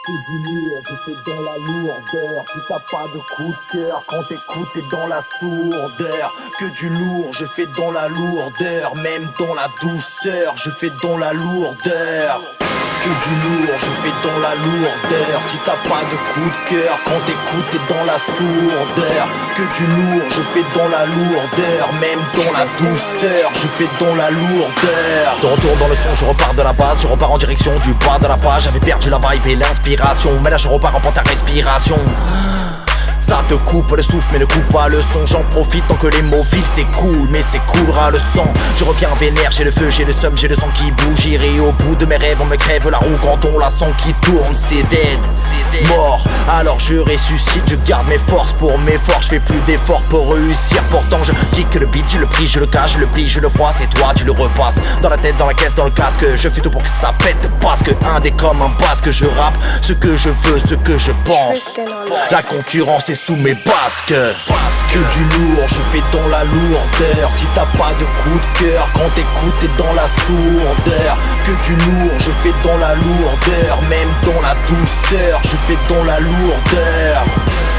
C'est du lourd, je fais dans la lourdeur. Si t'as pas de coup de cœur, quand t'écoutes t'es dans la sourdeur. Que du lourd, je fais dans la lourdeur. Même dans la douceur, je fais dans la lourdeur. Que du lourd, je fais dans la lourdeur. Si t'as pas de coup de cœur, quand t'écoutes t'es dans la sourdeur. Que du lourd, je fais dans la lourdeur. Même dans la douceur, je fais dans la lourdeur. De retour dans le son, je repars de la base. Je repars en direction du bas de la page. J'avais perdu la vibe et l'inspiration, mais là je repars en pente à respiration. Ça te coupe le souffle mais ne coupe pas le son. J'en profite tant que les mots filent, c'est cool mais c'est coulera le sang. Je reviens vénère, j'ai le feu, j'ai le seum, j'ai le sang qui bouge. J'irai au bout de mes rêves, on me crève la roue quand on la sent qui tourne. C'est dead, mort, alors je ressuscite. Je garde mes forces pour mes forces, je fais plus d'efforts pour réussir. Pourtant je kick le beat, je le prie, je le cache, je le plie, je le froisse. Et toi tu le repasses, dans la tête, dans la caisse, dans le casque. Je fais tout pour que ça pète, parce que un des comme un basque. Je rappe ce que je veux, ce que je pense. La concurrence est sous mes basques. Que du lourd, je fais dans la lourdeur. Si t'as pas de coup de cœur, quand t'écoutes t'es dans la sourdeur. Que du lourd, je fais dans la lourdeur. Même dans la douceur, je fais dans la lourdeur.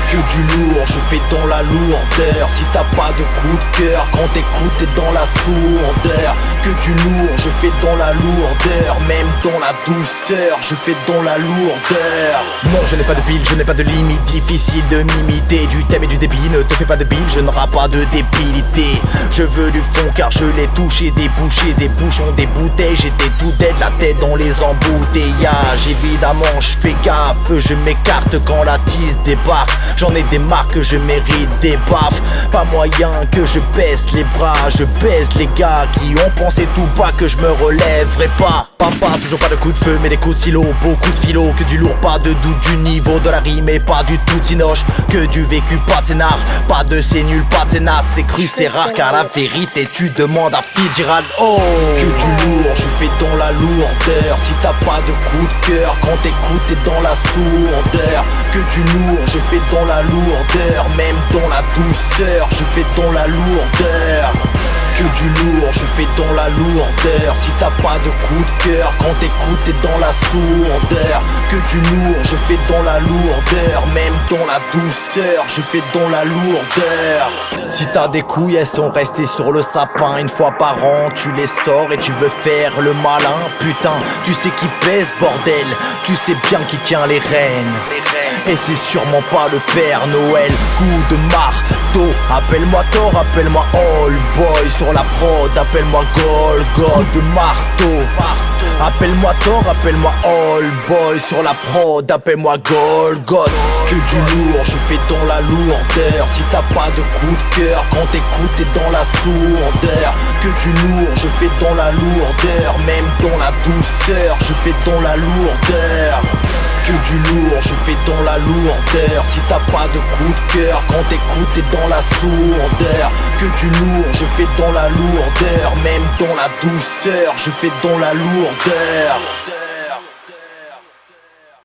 Que du lourd, je fais dans la lourdeur. Si t'as pas de coup de cœur, quand t'écoutes t'es dans la sourdeur. Que du lourd, je fais dans la lourdeur. Même dans la douceur, je fais dans la lourdeur. Non, je n'ai pas de pile, je n'ai pas de limite. Difficile de m'imiter du thème et du débit. Ne te fais pas de bile, je ne rappe pas de débilité. Je veux du fond car je l'ai touché. Des bouchées, des bouchons, des bouteilles. J'étais tout dead, la tête dans les embouteillages. Évidemment, je fais gaffe, je m'écarte quand la tisse débarque. J'en ai des marques, je mérite des baffes. Pas moyen que je baisse les bras. Je baisse les gars qui ont pensé tout bas que je me relèverai pas. Papa, toujours pas de coup de feu mais des coups de stylo. Beaucoup de philo, que du lourd, pas de doute du niveau de la rime et pas du tout tinoche. Que du vécu, pas de scénar, pas de c'est nul, pas de scénar. C'est cru, c'est rare car la vérité tu demandes à Fitzgerald. Oh, que du lourd, je fais dans la lourdeur. Si t'as pas de coup de cœur, quand t'écoutes t'es dans la sourdeur. Que du lourd, je fais dans la lourdeur. Même dans la douceur, je fais dans la lourdeur. Que du lourd, je fais dans la lourdeur. Si t'as pas de coup de cœur, quand t'écoutes t'es dans la sourdeur. Que du lourd, je fais dans la lourdeur. Même dans la douceur, je fais dans la lourdeur. Si t'as des couilles, elles sont restées sur le sapin. Une fois par an, tu les sors et tu veux faire le malin. Putain, tu sais qui pèse, bordel. Tu sais bien qui tient les rênes. Et c'est sûrement pas le Père Noël. Coup de marteau, appelle-moi Thor, appelle-moi All Boy. Sur la prod, appelle-moi Gold de marteau. Appelle-moi Thor, appelle-moi All Boy. Sur la prod, appelle-moi Gold. Que du lourd, je fais dans la lourdeur. Si t'as pas de coup de cœur, quand t'écoutes t'es dans la sourdeur. Que du lourd, je fais dans la lourdeur. Même dans la douceur, je fais dans la lourdeur. Que du lourd, je fais dans la lourdeur. Si t'as pas de coup de cœur, quand t'écoutes t'es dans la sourdeur. Que du lourd, je fais dans la lourdeur. Même dans la douceur, je fais dans la lourdeur.